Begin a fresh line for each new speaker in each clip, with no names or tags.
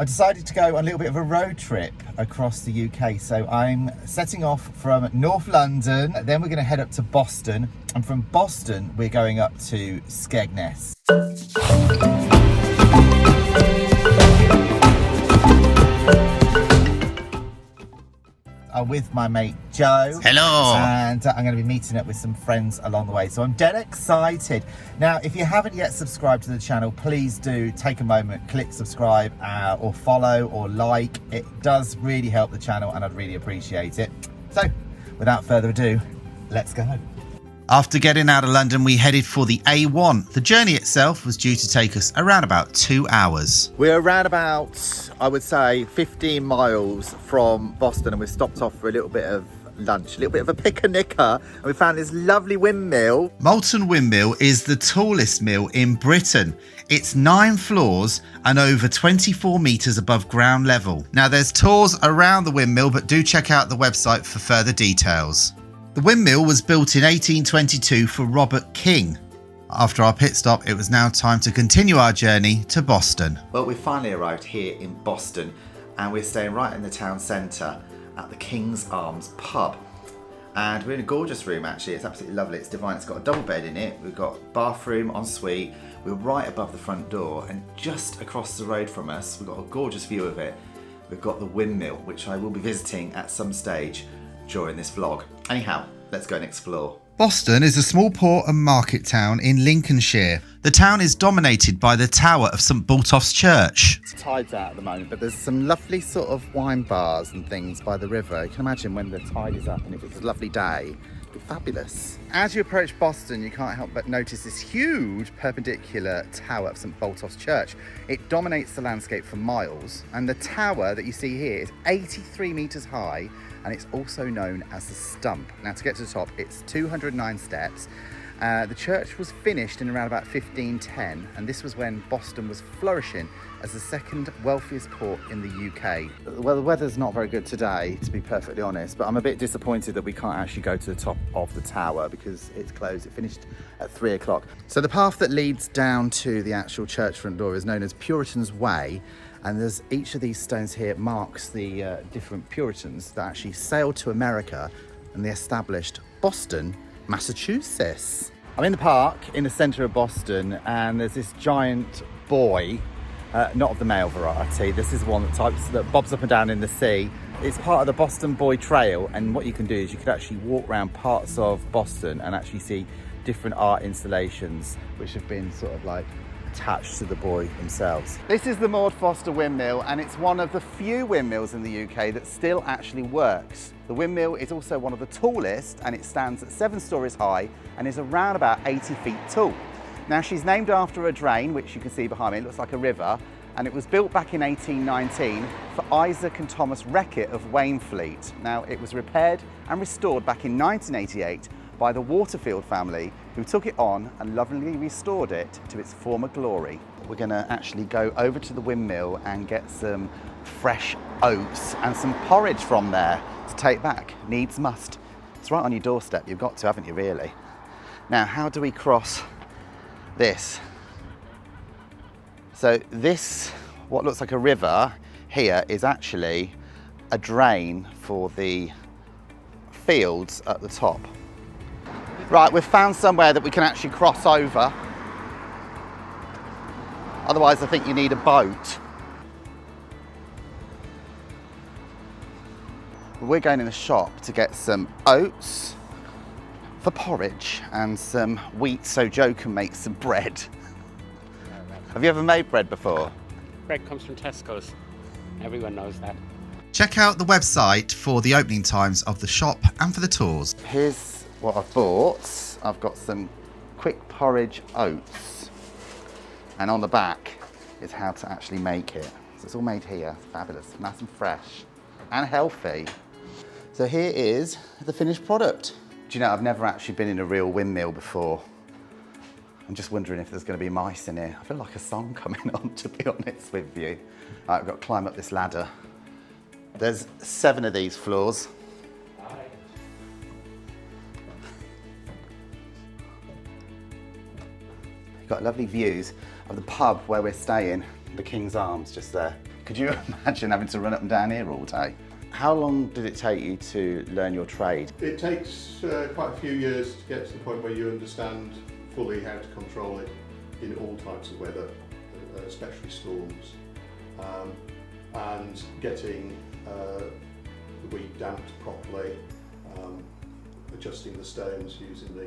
I decided to go on a little bit of a road trip across the UK. So I'm setting off from North London, then we're going to head up to Boston, and from Boston we're going up to Skegness. With my mate Joe.
Hello.
And I'm going to be meeting up with some friends along the way. So I'm dead excited. Now, if you haven't yet subscribed to the channel, please do take a moment, click subscribe or follow or like. It does really help the channel and I'd really appreciate it. So without further ado, let's go.
After getting out of London, we headed for the A1. The journey itself was due to take us around about 2 hours.
We're around about, I would say, 15 miles from Boston, and we've stopped off for a little bit of lunch, a little bit of a picnicker, and we found this lovely windmill.
Maulton Windmill is the tallest mill in Britain. It's 9 floors and over 24 metres above ground level. Now, there's tours around the windmill, but do check out the website for further details. The windmill was built in 1822 for Robert King. After our pit stop, it was now time to continue our journey to Boston.
Well, we finally arrived here in Boston, and we're staying right in the town centre at the King's Arms pub. And we're in a gorgeous room, actually. It's absolutely lovely. It's divine. It's got a double bed in it. We've got bathroom, ensuite. We're right above the front door, and just across the road from us, we've got a gorgeous view of it. We've got the windmill, which I will be visiting at some stage during this vlog. Anyhow, let's go and explore.
Boston is a small port and market town in Lincolnshire. The town is dominated by the tower of St Botolph's Church.
It's tide's out at the moment, but there's some lovely sort of wine bars and things by the river. You can imagine when the tide is up and if it's a lovely day, it'd be fabulous. As you approach Boston, you can't help but notice this huge perpendicular tower of St Botolph's Church. It dominates the landscape for miles, and the tower that you see here is 83 metres high, and it's also known as the Stump. Now, to get to the top, it's 209 steps. The church was finished in around about 1510, and this was when Boston was flourishing as the second wealthiest port in the UK. Well, the weather's not very good today, to be perfectly honest, but I'm a bit disappointed that we can't actually go to the top of the tower because it's closed. It finished at 3 o'clock. So the path that leads down to the actual church front door is known as Puritan's Way, and there's each of these stones here marks the different Puritans that actually sailed to America, and they established Boston, Massachusetts. I'm in the park in the centre of Boston, and there's this giant buoy, not of the male variety. This is one that bobs up and down in the sea. It's part of the Boston Buoy Trail, and what you can do is you can actually walk around parts of Boston and actually see different art installations which have been sort of like attached to the buoy themselves. This is the Maud Foster windmill, and it's one of the few windmills in the UK that still actually works. The windmill is also one of the tallest, and it stands at 7 stories high and is around about 80 feet tall. Now, she's named after a drain, which you can see behind me. It looks like a river, and it was built back in 1819 for Isaac and Thomas Reckitt of Wainfleet. Now, it was repaired and restored back in 1988 by the Waterfield family, who took it on and lovingly restored it to its former glory. We're going to actually go over to the windmill and get some fresh oats and some porridge from there to take back. Needs must. It's right on your doorstep. You've got to, haven't you, really? Now, how do we cross this? So this, what looks like a river here, is actually a drain for the fields at the top. Right, we've found somewhere that we can actually cross over. Otherwise, I think you need a boat. We're going in the shop to get some oats for porridge and some wheat so Joe can make some bread. Have you ever made bread before?
Bread comes from Tesco's. Everyone knows that.
Check out the website for the opening times of the shop and for the tours.
Here's what I've bought. I've got some quick porridge oats, and on the back is how to actually make it. So it's all made here. It's fabulous, nice and fresh and healthy. So here is the finished product. Do you know, I've never actually been in a real windmill before. I'm just wondering if there's going to be mice in here. I feel like a song coming on, to be honest with you. Right, I've got to climb up this ladder. There's 7 of these floors. Got lovely views of the pub where we're staying, the King's Arms just there. Could you imagine having to run up and down here all day? How long did it take you to learn your trade?
It takes quite a few years to get to the point where you understand fully how to control it in all types of weather, especially storms, and getting the wheat damped properly, adjusting the stones using the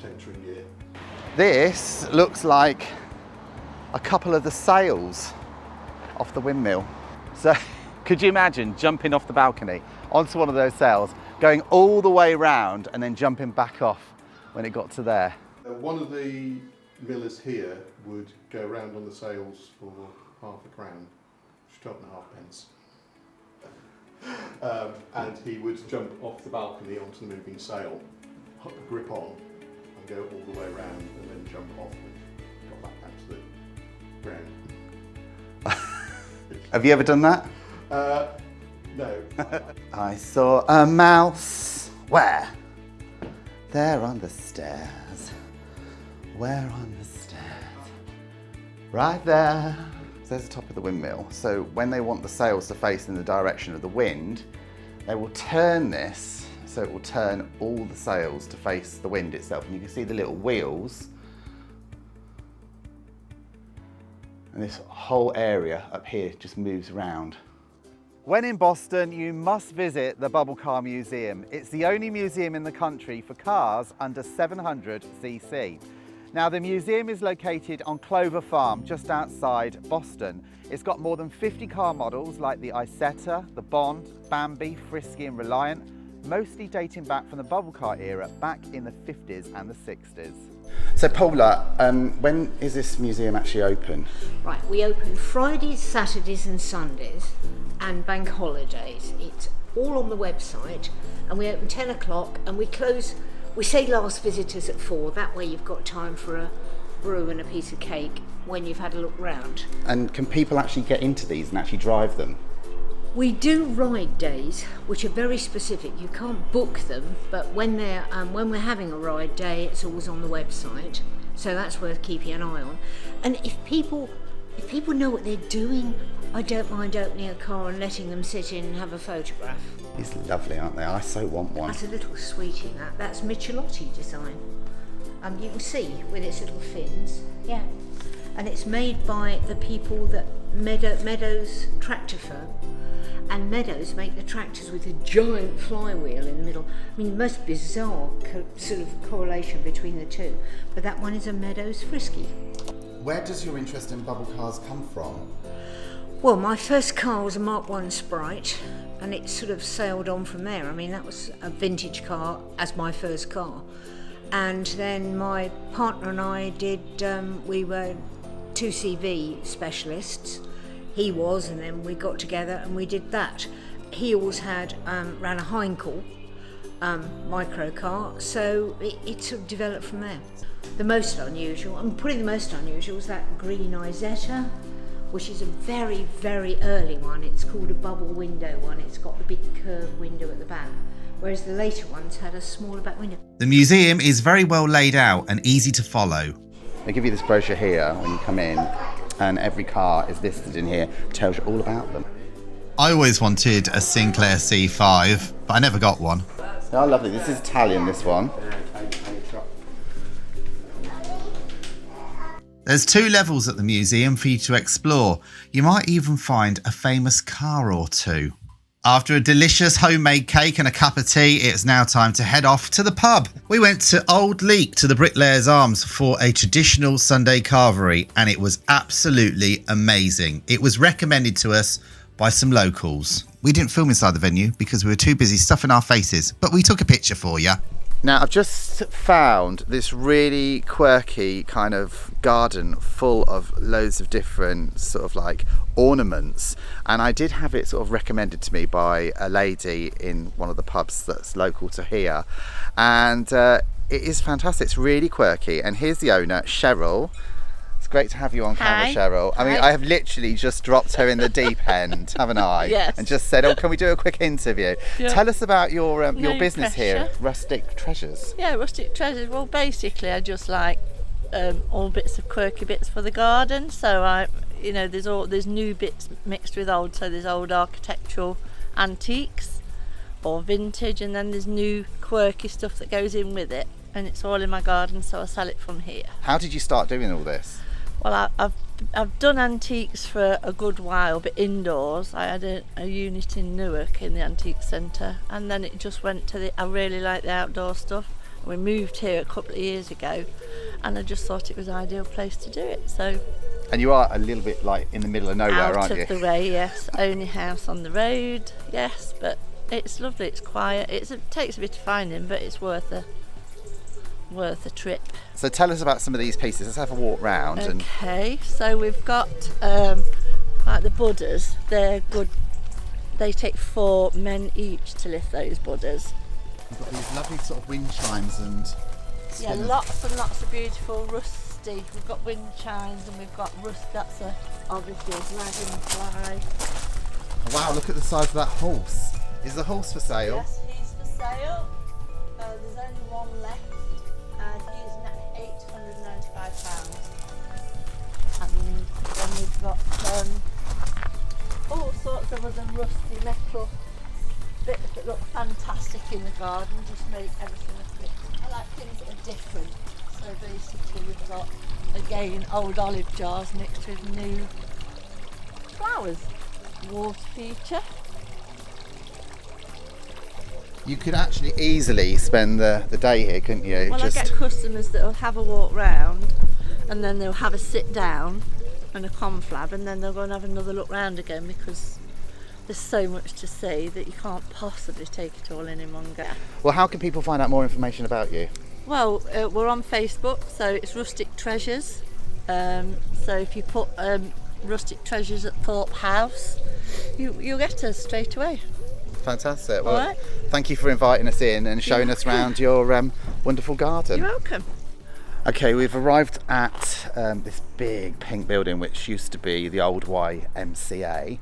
tenturing gear.
This looks like a couple of the sails off the windmill. So could you imagine jumping off the balcony onto one of those sails, going all the way round and then jumping back off when it got to there?
One of the millers here would go around on the sails for £0.50, which is 12.5 pence. And he would jump off the balcony onto the moving sail, grip on, and go all the way around, and then jump off and got back down to the ground.
Have you ever done that?
No.
I saw a mouse. Where? There on the stairs. Where on the stairs? Right there. So there's the top of the windmill. So when they want the sails to face in the direction of the wind, they will turn this so it will turn all the sails to face the wind itself. And you can see the little wheels. And this whole area up here just moves around. When in Boston, you must visit the Bubblecar Museum. It's the only museum in the country for cars under 700 cc. Now, the museum is located on Clover Farm, just outside Boston. It's got more than 50 car models like the Isetta, the Bond, Bambi, Frisky and Reliant, mostly dating back from the Bubblecar era back in the 50s and the 60s. So Paula, when is this museum actually open?
Right, we open Fridays, Saturdays and Sundays and bank holidays. It's all on the website, and we open 10 o'clock and we close, we say last visitors at 4, that way you've got time for a brew and a piece of cake when you've had a look round.
And can people actually get into these and actually drive them?
We do ride days, which are very specific. You can't book them, but when we're having a ride day, it's always on the website. So that's worth keeping an eye on. And if people know what they're doing, I don't mind opening a car and letting them sit in and have a photograph.
These are lovely, aren't they? I so want one.
That's a little sweetie, that's Michelotti design. You can see with its little fins, yeah. And it's made by the people that Meadows tractor firm. And Meadows make the tractors with a giant flywheel in the middle. I mean, the most bizarre sort of correlation between the two. But that one is a Meadows Frisky.
Where does your interest in bubble cars come from?
Well, my first car was a Mark I Sprite, and it sort of sailed on from there. I mean, that was a vintage car as my first car. And then my partner and I we were 2CV specialists. He was, and then we got together and we did that. He always ran a Heinkel micro car, so it sort of developed from there. The most unusual, I'm putting the most unusual, was that green Isetta, which is a very, very early one. It's called a bubble window one. It's got the big curved window at the back, whereas the later ones had a smaller back window.
The museum is very well laid out and easy to follow.
They give you this brochure here when you come in, and every car is listed in here, tells you all about them.
I always wanted a Sinclair C5, but I never got one.
Oh, lovely. This is Italian, this one.
There's 2 levels at the museum for you to explore. You might even find a famous car or two. After a delicious homemade cake and a cup of tea, it's now time to head off to the pub. We went to Old Leake to the Bricklayers Arms for a traditional Sunday carvery, and it was absolutely amazing. It was recommended to us by some locals. We didn't film inside the venue because we were too busy stuffing our faces, but we took a picture for you.
Now, I've just found this really quirky kind of garden full of loads of different sort of like ornaments, and I did have it sort of recommended to me by a lady in one of the pubs that's local to here, and it is fantastic. It's really quirky, and here's the owner, Cheryl. It's great to have you on camera,
Hi.
Cheryl. I mean,
Hi.
I have literally just dropped her in the deep end, haven't I?
Yes.
And just said, oh, can we do a quick interview?
Yeah.
Tell us about your
No
business here,
pressure.
Rustic Treasures.
Yeah, Rustic Treasures. Well, basically, I just like all bits of quirky bits for the garden. So you know, there's new bits mixed with old. So there's old architectural antiques or vintage, and then there's new quirky stuff that goes in with it, and it's all in my garden, so I sell it from here.
How did you start doing all this?
Well, I've done antiques for a good while, but indoors. I had a unit in Newark in the antique centre, and then it just went to I really like the outdoor stuff. We moved here a couple of years ago, and I just thought it was an ideal place to do it. So.
And you are a little bit like in the middle of nowhere, aren't you?
Out of the way, yes. Only house on the road, yes. But it's lovely. It's quiet. It takes a bit of finding, but it's worth a trip.
So tell us about some of these pieces. Let's have a walk round.
Okay, so we've got like the Buddhas. They're good. They take 4 men each to lift those Buddhas.
We've got these lovely sort of wind chimes and
yeah, lots and lots of beautiful rusty. We've got wind chimes and we've got rust. That's obviously a dragonfly.
Oh, wow, look at the size of that horse. Is the horse for sale?
Yes, he's for sale. There's only one left. He's £895, and then we've got all sorts of other rusty metal bits that look fantastic in the garden, just make everything look bit. I like things that are different. So basically we've got, again, old olive jars mixed with new flowers. Water feature.
You could actually easily spend the day here, couldn't you?
Well, I get customers that will have a walk round, and then they'll have a sit down and a conflab, and then they'll go and have another look round again, because there's so much to see that you can't possibly take it all in one go.
Well, how can people find out more information about you?
Well, we're on Facebook, so it's Rustic Treasures. So if you put Rustic Treasures at Thorpe House, you'll get us straight away.
Fantastic. Well,
right.
Thank you for inviting us in and showing us around your wonderful garden.
You're welcome.
Okay, we've arrived at this big pink building which used to be the old YMCA.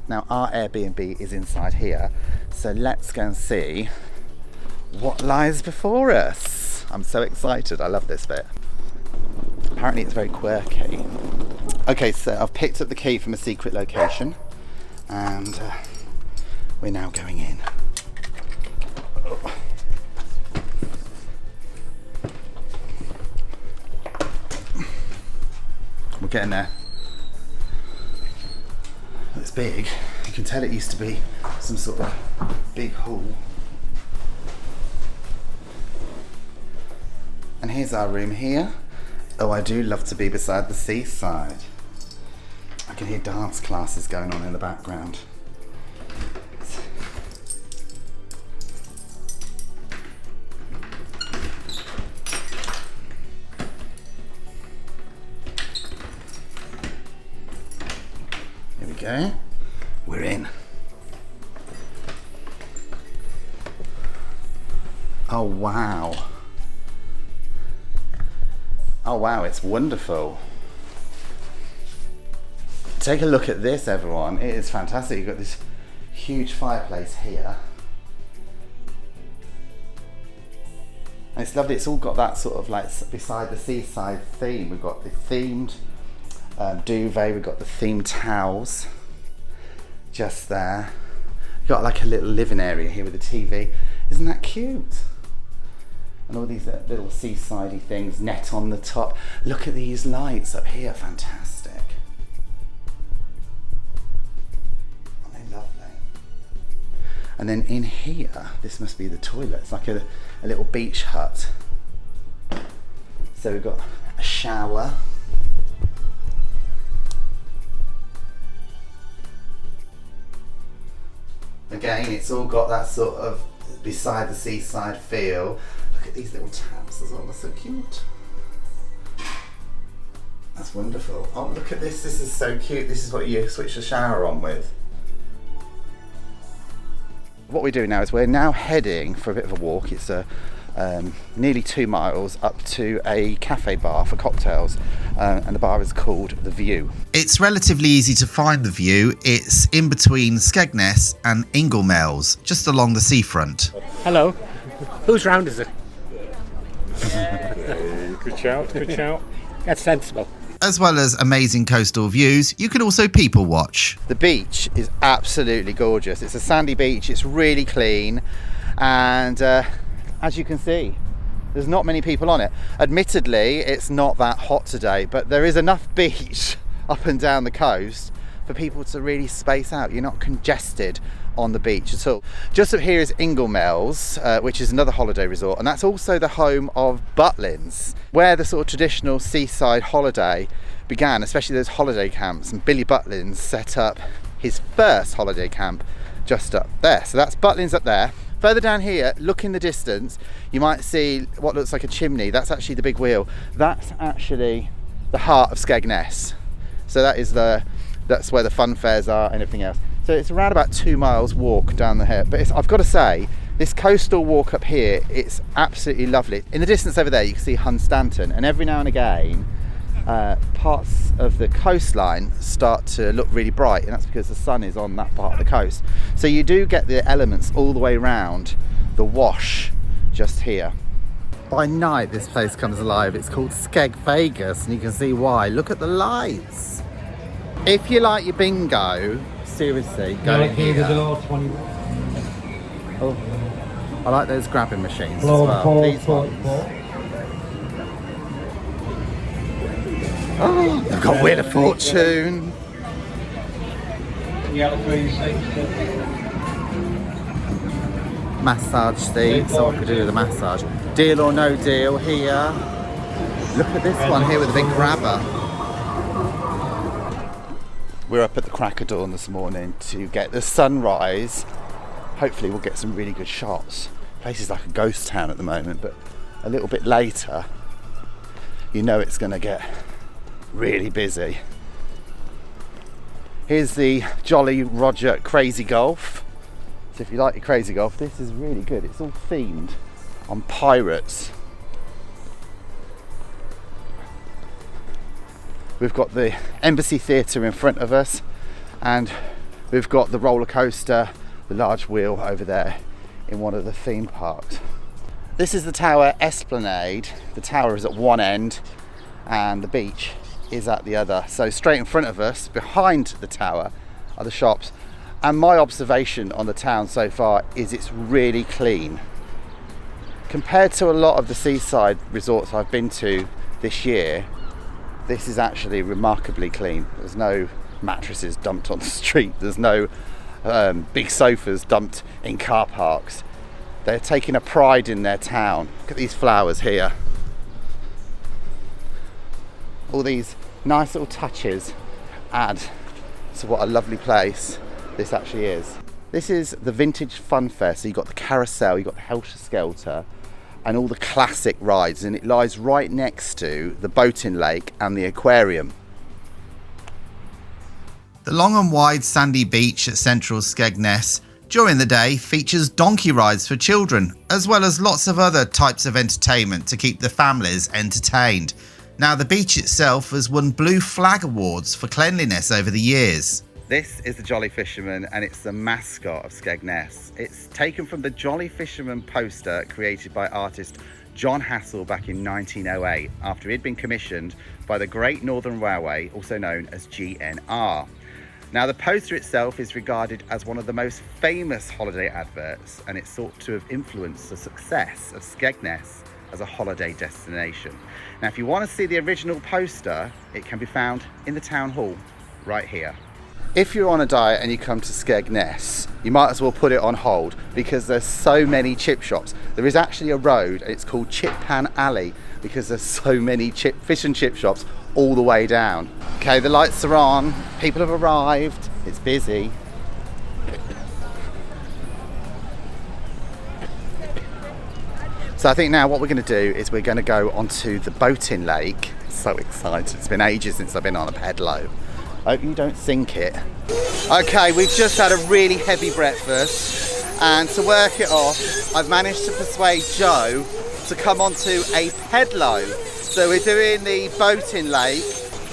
Now our Airbnb is inside here, so let's go and see what lies before us. I'm so excited, I love this bit. Apparently it's very quirky. Okay, so I've picked up the key from a secret location, and we're now going in. We're getting there. It's big. You can tell it used to be some sort of big hall. And here's our room here. Oh, I do love to be beside the seaside. I can hear dance classes going on in the background. Here we go. We're in. Oh wow. Oh wow, it's wonderful. Take a look at this, everyone. It is fantastic. You've got this huge fireplace here. And it's lovely. It's all got that sort of like beside the seaside theme. We've got the themed duvet. We've got the themed towels just there. You've got like a little living area here with a TV. Isn't that cute? And all these little seasidey things, net on the top. Look at these lights up here, fantastic. Aren't they lovely? And then in here, this must be the toilet. It's like a little beach hut. So we've got a shower. Again, it's all got that sort of beside the seaside feel. Look at these little taps as well, they're so cute. That's wonderful. Oh, look at this, this is so cute. This is what you switch the shower on with. What we're doing now is we're now heading for a bit of a walk. It's nearly 2 miles up to a cafe bar for cocktails, and the bar is called The View.
It's relatively easy to find The View. It's in between Skegness and Windmills, just along the seafront.
Hello. Whose round is it?
Good shout, good shout.
That's sensible.
As well as amazing coastal views, you can also people watch.
The beach is absolutely gorgeous. It's a sandy beach, it's really clean, and as you can see, there's not many people on it. Admittedly, it's not that hot today, but there is enough beach up and down the coast for people to really space out. You're not congested on the beach at all. Just up here is Windmills, which is another holiday resort, and that's also the home of Butlins, where the sort of traditional seaside holiday began, especially those holiday camps. And Billy Butlins set up his first holiday camp just up there. So that's Butlins up there. Further down here, look in the distance, you might see what looks like a chimney. That's actually the big wheel. That's actually the heart of Skegness. So that's where the fun fairs are and everything else. So it's around about 2 miles walk down the hill. But I've got to say, this coastal walk up here, it's absolutely lovely. In the distance over there, you can see Hunstanton, and every now and again, parts of the coastline start to look really bright, and that's because the sun is on that part of the coast. So you do get the elements all the way around the wash just here. By night, this place comes alive. It's called Skeg Vegas, and you can see why. Look at the lights. If you like your bingo, seriously, go here. Oh, I like those grabbing machines as well. These ones. Oh, they've got Wheel of Fortune. Massage seats, so I could do with a massage. Deal or no deal here. Look at this one here with a big grabber. We're up at the crack of dawn this morning to get the sunrise. Hopefully we'll get some really good shots. Place is like a ghost town at the moment, but a little bit later, you know it's going to get really busy. Here's the Jolly Roger Crazy Golf. So if you like your crazy golf, this is really good. It's all themed on pirates. We've got the Embassy Theatre in front of us, and we've got the roller coaster, the large wheel over there in one of the theme parks. This is the Tower Esplanade. The tower is at one end and the beach is at the other. So straight in front of us, behind the tower, are the shops. And my observation on the town so far is it's really clean. Compared to a lot of the seaside resorts I've been to this year, this is actually remarkably clean. There's no mattresses dumped on the street. There's no big sofas dumped in car parks. They're taking a pride in their town. Look at these flowers here. All these nice little touches add to what a lovely place this actually is. This is the vintage fun fair. So you've got the carousel, you've got the Helter Skelter, and all the classic rides, and it lies right next to the boating lake and the aquarium.
The long and wide sandy beach at central Skegness during the day features donkey rides for children, as well as lots of other types of entertainment to keep the families entertained. Now, the beach itself has won Blue Flag Awards for cleanliness over the years.
This is the Jolly Fisherman, and it's the mascot of Skegness. It's taken from the Jolly Fisherman poster created by artist John Hassell back in 1908 after he'd been commissioned by the Great Northern Railway, also known as GNR. Now, the poster itself is regarded as one of the most famous holiday adverts, and it's thought to have influenced the success of Skegness as a holiday destination. Now, if you want to see the original poster, it can be found in the town hall right here. If you're on a diet and you come to Skegness, you might as well put it on hold because there's so many chip shops. There is actually a road, and it's called Chip Pan Alley because there's so many fish and chip shops all the way down. Okay, the lights are on, people have arrived, it's busy. So I think now what we're going to do is we're going to go onto the boating lake. So excited, it's been ages since I've been on a pedalo. Hope you don't sink it. Okay, we've just had a really heavy breakfast, and to work it off, I've managed to persuade Joe to come onto a pedalo. So we're doing the boating lake,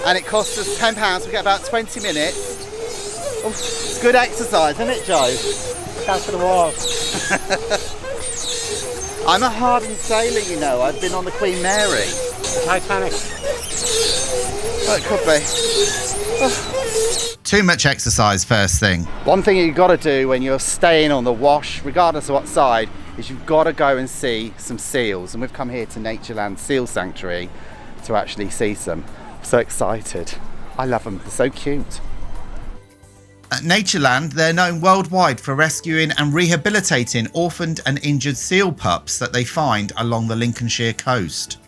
and it costs us £10. We get about 20 minutes. Oh, it's good exercise, isn't it, Joe?
Down to the wall.
I'm a hardened sailor, you know. I've been on the Queen Mary.
Titanic.
Well, it could be.
Too much exercise first thing.
One thing you've got to do when you're staying on the Wash, regardless of what side, is you've got to go and see some seals. And we've come here to Natureland Seal Sanctuary to actually see some. I'm so excited. I love them. They're so cute.
At Natureland, they're known worldwide for rescuing and rehabilitating orphaned and injured seal pups that they find along the Lincolnshire coast.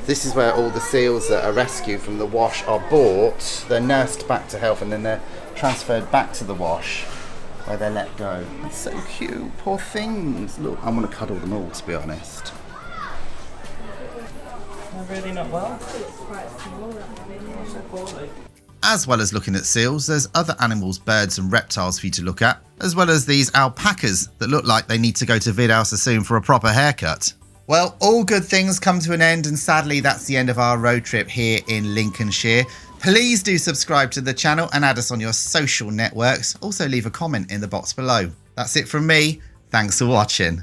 This is where all the seals that are rescued from the Wash are bought. They're nursed back to health and then they're transferred back to the Wash where they're let go. That's so cute. Poor things. Look, I want to cuddle them all, to be honest.
They're really not well.
As well as looking at seals, there's other animals, birds and reptiles for you to look at, as well as these alpacas that look like they need to go to Vidalsa soon for a proper haircut. Well, all good things come to an end, and sadly that's the end of our road trip here in Lincolnshire. Please do subscribe to the channel and add us on your social networks. Also leave a comment in the box below. That's it from me. Thanks for watching.